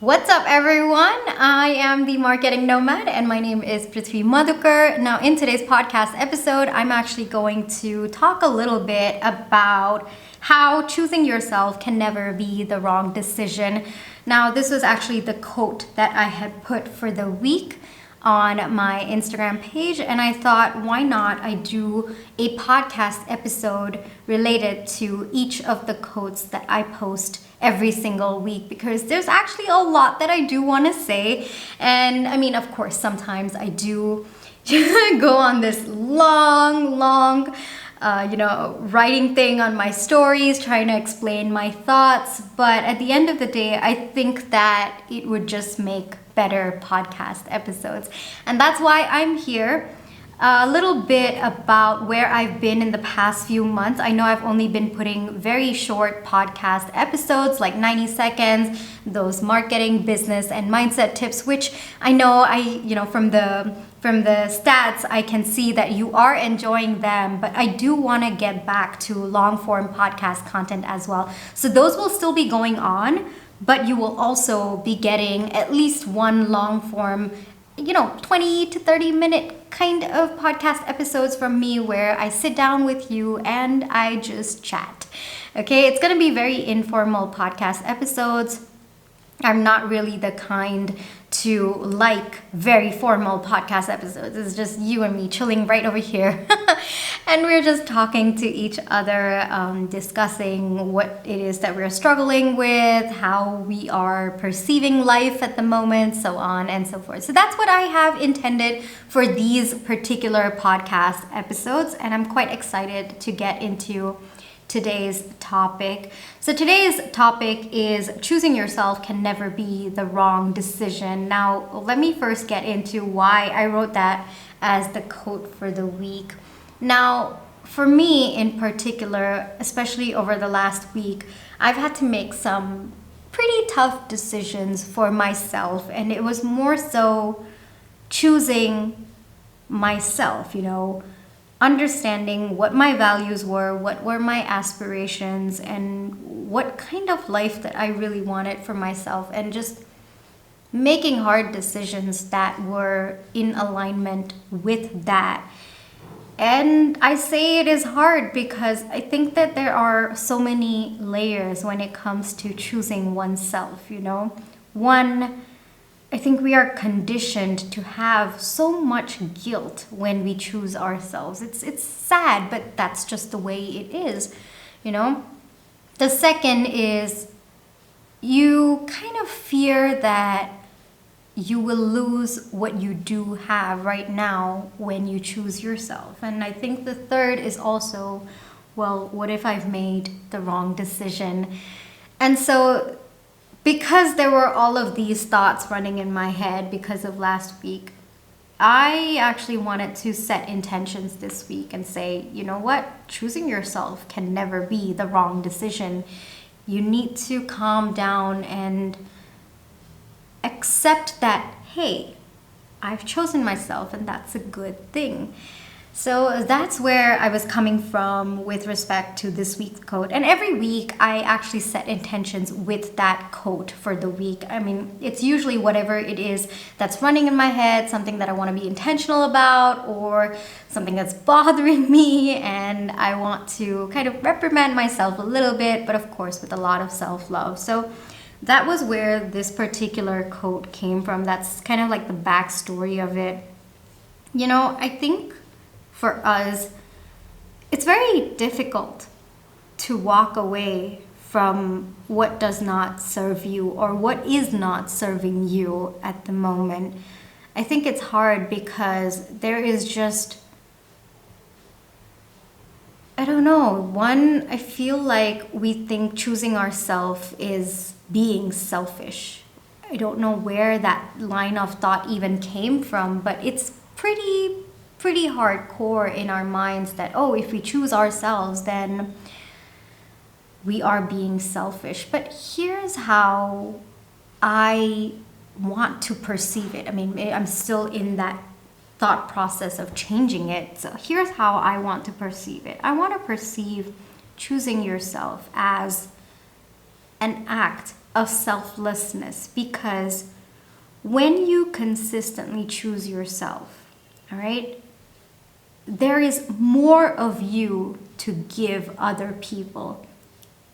What's up, everyone? I am the marketing nomad and my name is Prithvi Madhukar. Now, in today's podcast episode, I'm actually going to talk a little bit about how choosing yourself can never be the wrong decision. Now, this was actually the quote that I had put for the week on my Instagram page, and I thought, why not I do a podcast episode related to each of the quotes that I post every single week, because there's actually a lot that I do want to say. And I mean, of course, sometimes I do go on this long writing thing on my stories, trying to explain my thoughts. But at the end of the day, I think that it would just make better podcast episodes. And that's why I'm here. A little bit about where I've been in the past few months. I know I've only been putting very short podcast episodes, like 90 seconds, those marketing, business, and mindset tips, which I know from the stats, I can see that you are enjoying them, but I do want to get back to long form podcast content as well. So those will still be going on, but you will also be getting at least one long form 20 to 30 minute kind of podcast episodes from me where I sit down with you and I just chat. Okay, it's going to be very informal podcast episodes. I'm not really the kind to like very formal podcast episodes. It's just you and me chilling right over here. And we're just talking to each other, discussing what it is that we're struggling with, how we are perceiving life at the moment, so on and so forth. So that's what I have intended for these particular podcast episodes. And I'm quite excited to get into today's topic. So today's topic is choosing yourself can never be the wrong decision. Now, let me first get into why I wrote that as the quote for the week. Now, for me in particular, especially over the last week, I've had to make some pretty tough decisions for myself, and it was more so choosing myself, understanding what my values were, what were my aspirations, and what kind of life that I really wanted for myself, and just making hard decisions that were in alignment with that. And I say it is hard because I think that there are so many layers when it comes to choosing oneself, One, I think we are conditioned to have so much guilt when we choose ourselves. It's sad, but that's just the way it is, The second is you kind of fear that you will lose what you do have right now when you choose yourself. And I think the third is also, well, what if I've made the wrong decision? And so because there were all of these thoughts running in my head because of last week, I actually wanted to set intentions this week and say, you know what? Choosing yourself can never be the wrong decision. You need to calm down and accept that, hey, I've chosen myself and that's a good thing. So that's where I was coming from with respect to this week's quote. And every week I actually set intentions with that quote for the week. I mean, it's usually whatever it is that's running in my head, something that I want to be intentional about, or something that's bothering me, and I want to kind of reprimand myself a little bit, but of course with a lot of self-love. So that was where this particular quote came from. That's kind of like the backstory of it. I think for us, it's very difficult to walk away from what does not serve you or what is not serving you at the moment. I think it's hard because there is just, I don't know. One, I feel like we think choosing ourselves is being selfish. I don't know where that line of thought even came from, but it's pretty hardcore in our minds that, if we choose ourselves, then we are being selfish. But here's how I want to perceive it. I mean, I'm still in that thought process of changing it. So here's how I want to perceive it. I want to perceive choosing yourself as an act of selflessness, because when you consistently choose yourself, all right, there is more of you to give other people,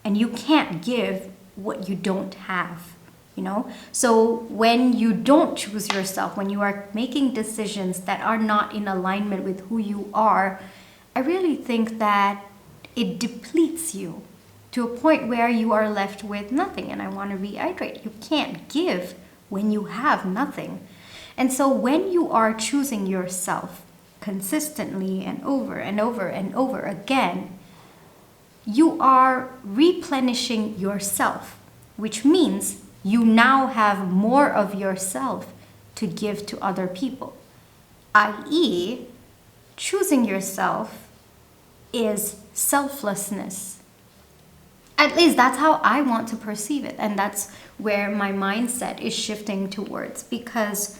and you can't give what you don't have, you know? So when you don't choose yourself, when you are making decisions that are not in alignment with who you are, I really think that it depletes you to a point where you are left with nothing. And I want to reiterate, you can't give when you have nothing. And so when you are choosing yourself consistently and over and over and over again, you are replenishing yourself, which means you now have more of yourself to give to other people. i.e., choosing yourself is selflessness. At least that's how I want to perceive it. And that's where my mindset is shifting towards. Because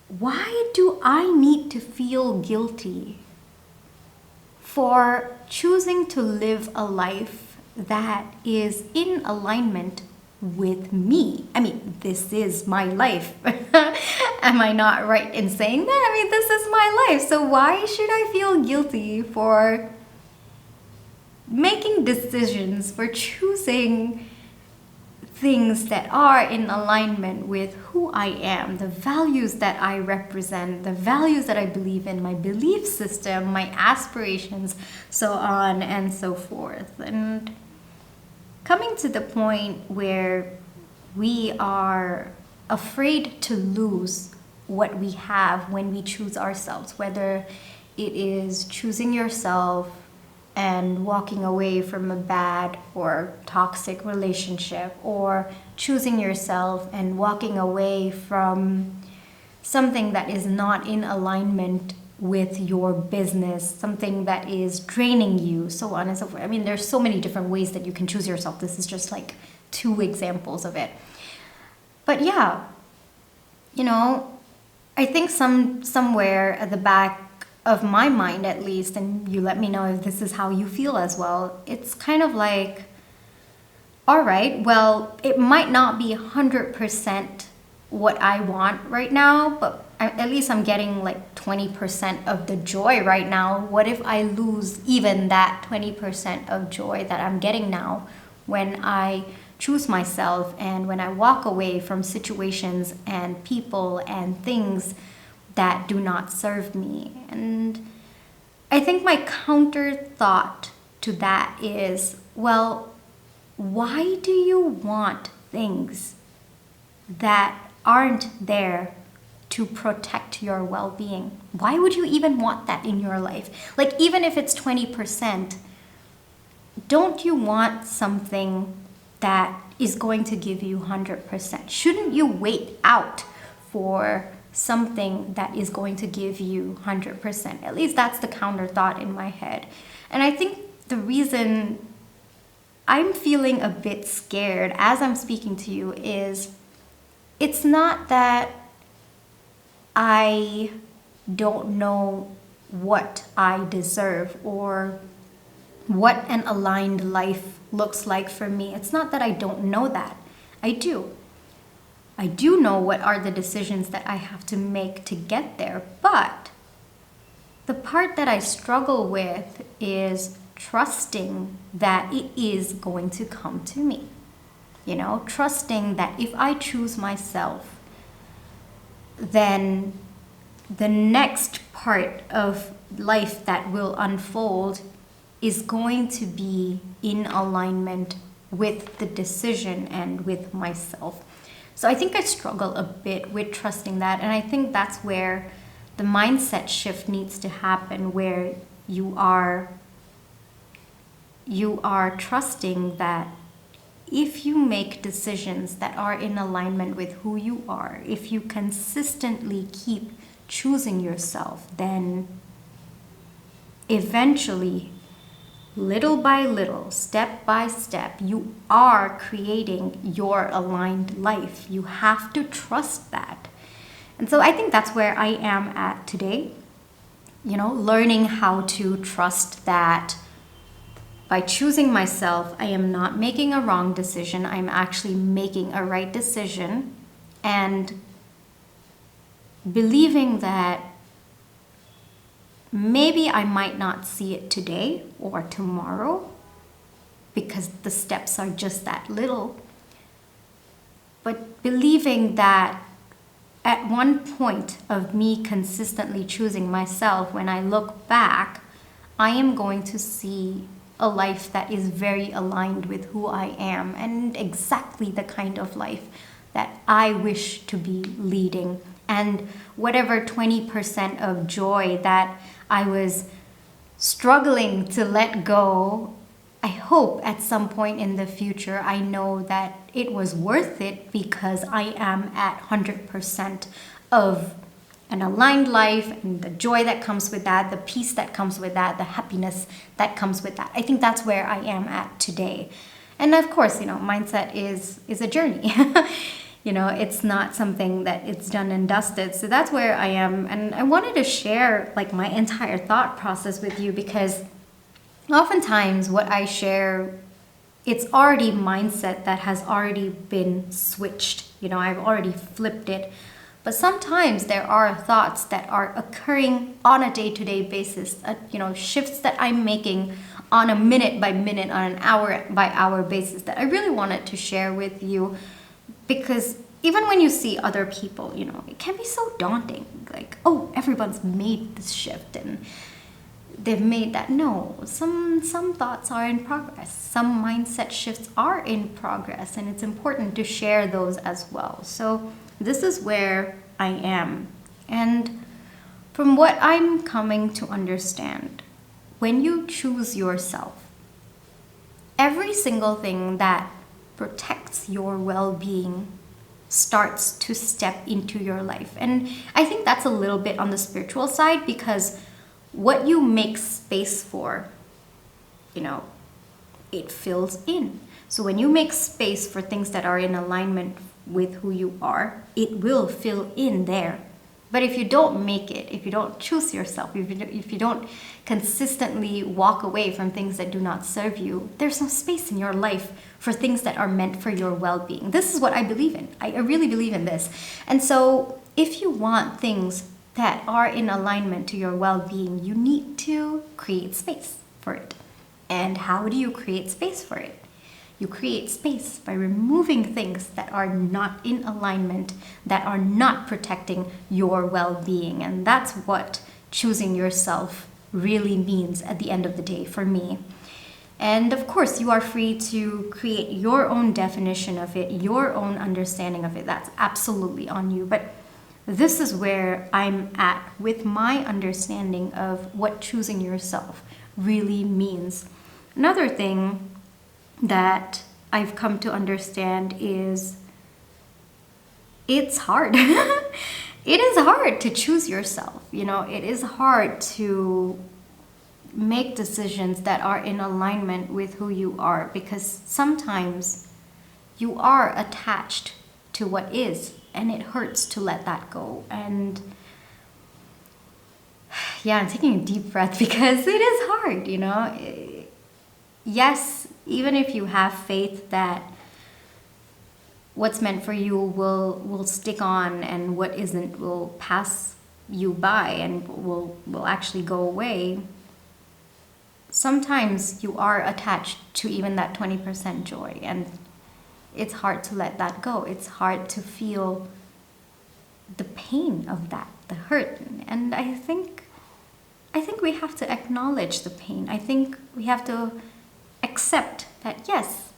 why do I need to feel guilty for choosing to live a life that is in alignment with me? I mean, this is my life. Am I not right in saying that? I mean, this is my life. So why should I feel guilty for making decisions, for choosing things that are in alignment with who I am, the values that I represent, the values that I believe in, my belief system, my aspirations, so on and so forth. And coming to the point where we are afraid to lose what we have when we choose ourselves, whether it is choosing yourself and walking away from a bad or toxic relationship, or choosing yourself and walking away from something that is not in alignment with your business, something that is draining you, so on and so forth. I mean, there's so many different ways that you can choose yourself. This is just like 2 examples of it. But yeah, you know, I think somewhere at the back of my mind, at least, and you let me know if this is how you feel as well, it's kind of like, all right, well, it might not be 100% what I want right now, but at least I'm getting like 20% of the joy right now. What if I lose even that 20% of joy that I'm getting now when I choose myself and when I walk away from situations and people and things that do not serve me? And I think my counter thought to that is, well, why do you want things that aren't there to protect your well-being? Why would you even want that in your life? Like, even if it's 20%, don't you want something that is going to give you 100%? Shouldn't you wait out for something that is going to give you 100%? At least that's the counter thought in my head. And I think the reason I'm feeling a bit scared as I'm speaking to you is, it's not that I don't know what I deserve or what an aligned life looks like for me. It's not that I don't know that. I do. I do know what are the decisions that I have to make to get there. But the part that I struggle with is trusting that it is going to come to me. You know, trusting that if I choose myself, then the next part of life that will unfold is going to be in alignment with the decision and with myself. So I think I struggle a bit with trusting that. And I think that's where the mindset shift needs to happen, where you are trusting that if you make decisions that are in alignment with who you are, if you consistently keep choosing yourself, then eventually, little by little, step by step, you are creating your aligned life. You have to trust that. And so I think that's where I am at today, you know, learning how to trust that by choosing myself, I am not making a wrong decision. I'm actually making a right decision, and believing that maybe I might not see it today or tomorrow because the steps are just that little. But believing that at one point of me consistently choosing myself, when I look back, I am going to see a life that is very aligned with who I am and exactly the kind of life that I wish to be leading. And whatever 20% of joy that I was struggling to let go, I hope at some point in the future, I know that it was worth it because I am at 100% of an aligned life, and the joy that comes with that, the peace that comes with that, the happiness that comes with that. I think that's where I am at today. And of course, mindset is a journey. It's not something that it's done and dusted. So that's where I am. And I wanted to share like my entire thought process with you, because oftentimes what I share, it's already mindset that has already been switched. I've already flipped it. But sometimes there are thoughts that are occurring on a day-to-day basis, shifts that I'm making on a minute by minute, on an hour by hour basis that I really wanted to share with you. Because even when you see other people, it can be so daunting. Like, oh, everyone's made this shift and they've made that. No, some thoughts are in progress. Some mindset shifts are in progress, and it's important to share those as well. So this is where I am. And from what I'm coming to understand, when you choose yourself, every single thing that protects your well-being starts to step into your life. And I think that's a little bit on the spiritual side, because what you make space for, it fills in. So when you make space for things that are in alignment with who you are, it will fill in there. But if you don't make it, if you don't choose yourself, if you don't consistently walk away from things that do not serve you, there's no space in your life for things that are meant for your well-being. This is what I believe in. I really believe in this. And so if you want things that are in alignment to your well-being, you need to create space for it. And how do you create space for it? You create space by removing things that are not in alignment, that are not protecting your well-being. And that's what choosing yourself really means at the end of the day for me. And of course, you are free to create your own definition of it, your own understanding of it. That's absolutely on you. But this is where I'm at with my understanding of what choosing yourself really means. Another thing that I've come to understand is it's hard. It is hard to choose yourself. It is hard to make decisions that are in alignment with who you are, because sometimes you are attached to what is, and it hurts to let that go. And yeah, I'm taking a deep breath because it is hard, Yes, even if you have faith that what's meant for you will stick on, and what isn't will pass you by and will actually go away, sometimes you are attached to even that 20% joy, and it's hard to let that go. It's hard to feel the pain of that, the hurt. And I think we have to acknowledge the pain. I think we have to accept that yes,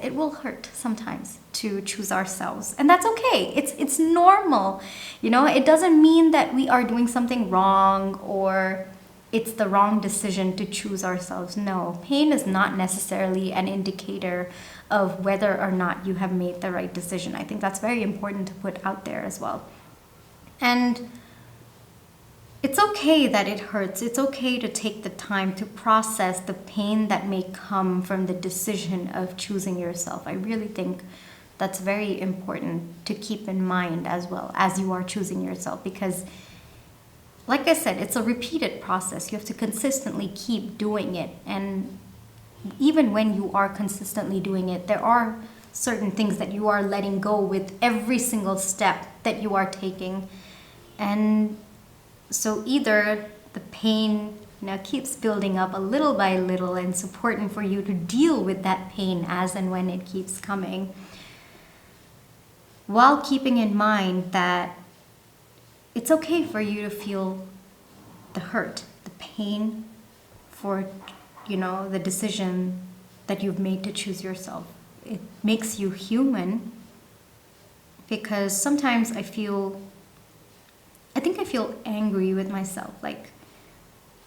it will hurt sometimes to choose ourselves, and that's okay. It's normal. It doesn't mean that we are doing something wrong or it's the wrong decision to choose ourselves. No, pain is not necessarily an indicator of whether or not you have made the right decision. I think that's very important to put out there as well. And it's okay that it hurts. It's okay to take the time to process the pain that may come from the decision of choosing yourself. I really think that's very important to keep in mind as well as you are choosing yourself, because like I said, it's a repeated process. You have to consistently keep doing it. And even when you are consistently doing it, there are certain things that you are letting go with every single step that you are taking. And so either the pain keeps building up a little by little, and it's important for you to deal with that pain as and when it keeps coming, while keeping in mind that it's okay for you to feel the hurt, the pain for, the decision that you've made to choose yourself. It makes you human, because sometimes I feel angry with myself. Like,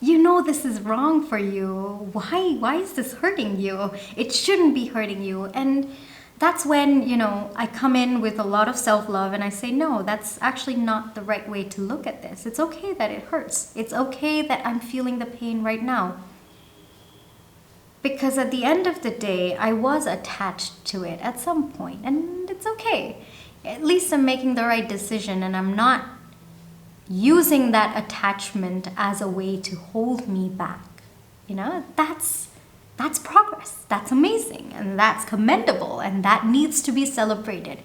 this is wrong for you. Why is this hurting you? It shouldn't be hurting you. And that's when, I come in with a lot of self-love and I say, no, that's actually not the right way to look at this. It's okay that it hurts. It's okay that I'm feeling the pain right now. Because at the end of the day, I was attached to it at some point, and it's okay. At least I'm making the right decision, and I'm not using that attachment as a way to hold me back. That's progress. That's amazing, and that's commendable, and that needs to be celebrated.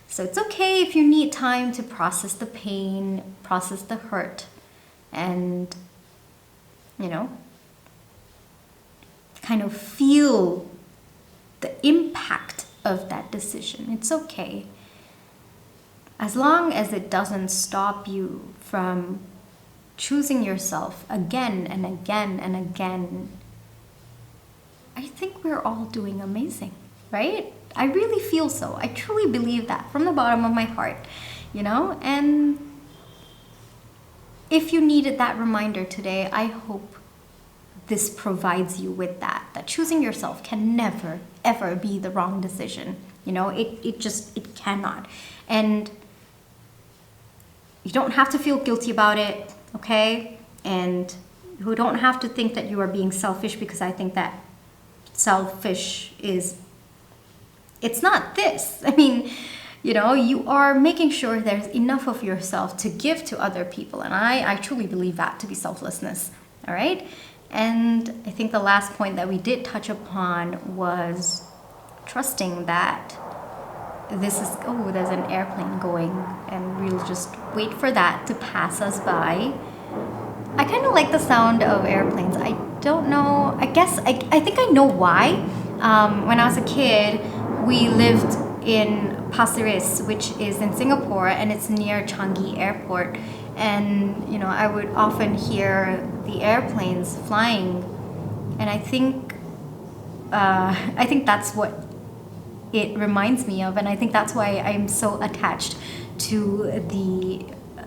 So it's okay if you need time to process the pain, process the hurt, and kind of feel the impact of that decision. It's okay. As long as it doesn't stop you from choosing yourself again and again and again, I think we're all doing amazing, right? I really feel so. I truly believe that from the bottom of my heart, and if you needed that reminder today, I hope this provides you with that choosing yourself can never, ever be the wrong decision. It cannot. And you don't have to feel guilty about it, okay? And you don't have to think that you are being selfish, because I think that selfish it's not this. I mean, you are making sure there's enough of yourself to give to other people. And I truly believe that to be selflessness, all right? And I think the last point that we did touch upon was trusting that there's an airplane going, and we'll just wait for that to pass us by. I kind of like the sound of airplanes. I don't know. I think I know why. When I was a kid, we lived in Pasir Ris, which is in Singapore, and it's near Changi Airport. And I would often hear the airplanes flying, and I think that's what it reminds me of, and I think that's why I'm so attached to the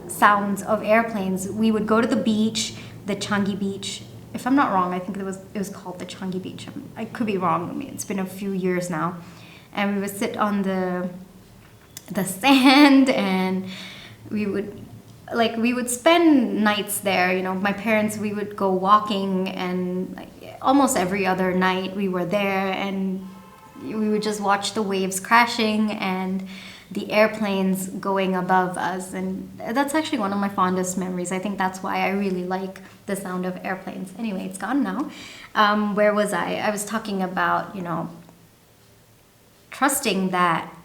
sounds of airplanes. We would go to the beach, the Changi Beach. If I'm not wrong, I think it was called the Changi Beach. I could be wrong. I mean, it's been a few years now, and we would sit on the sand, and we would spend nights there. My parents, we would go walking, and almost every other night we were there, and we would just watch the waves crashing and the airplanes going above us. And that's actually one of my fondest memories. I think that's why I really like the sound of airplanes. Anyway, it's gone now. Where was I? I was talking about, trusting that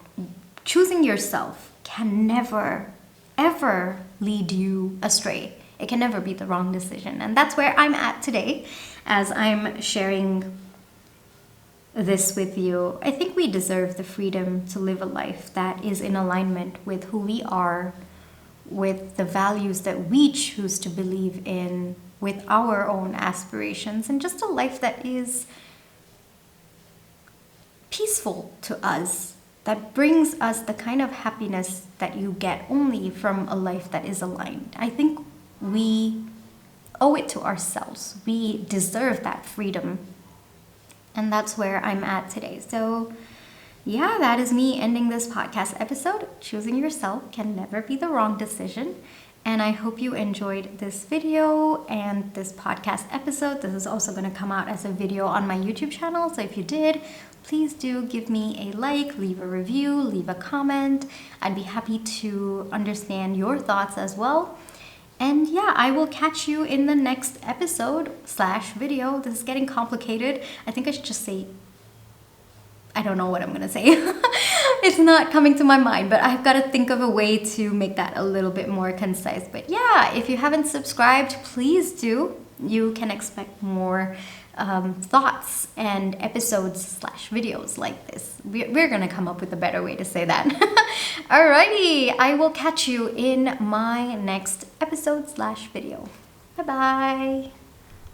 choosing yourself can never, ever lead you astray. It can never be the wrong decision. And that's where I'm at today as I'm sharing this with you. I think we deserve the freedom to live a life that is in alignment with who we are, with the values that we choose to believe in, with our own aspirations, and just a life that is peaceful to us, that brings us the kind of happiness that you get only from a life that is aligned. I think we owe it to ourselves. We deserve that freedom. And that's where I'm at today. So yeah, that is me ending this podcast episode. Choosing yourself can never be the wrong decision. And I hope you enjoyed this video and this podcast episode. This is also going to come out as a video on my YouTube channel. So if you did, please do give me a like, leave a review, leave a comment. I'd be happy to understand your thoughts as well. And yeah, I will catch you in the next episode / video. This is getting complicated. I think I should just say, I don't know what I'm gonna say. It's not coming to my mind, but I've got to think of a way to make that a little bit more concise. But yeah, if you haven't subscribed, please do. You can expect more thoughts and episodes / videos like this. We're gonna come up with a better way to say that. Alrighty, I will catch you in my next episode / video. Bye bye.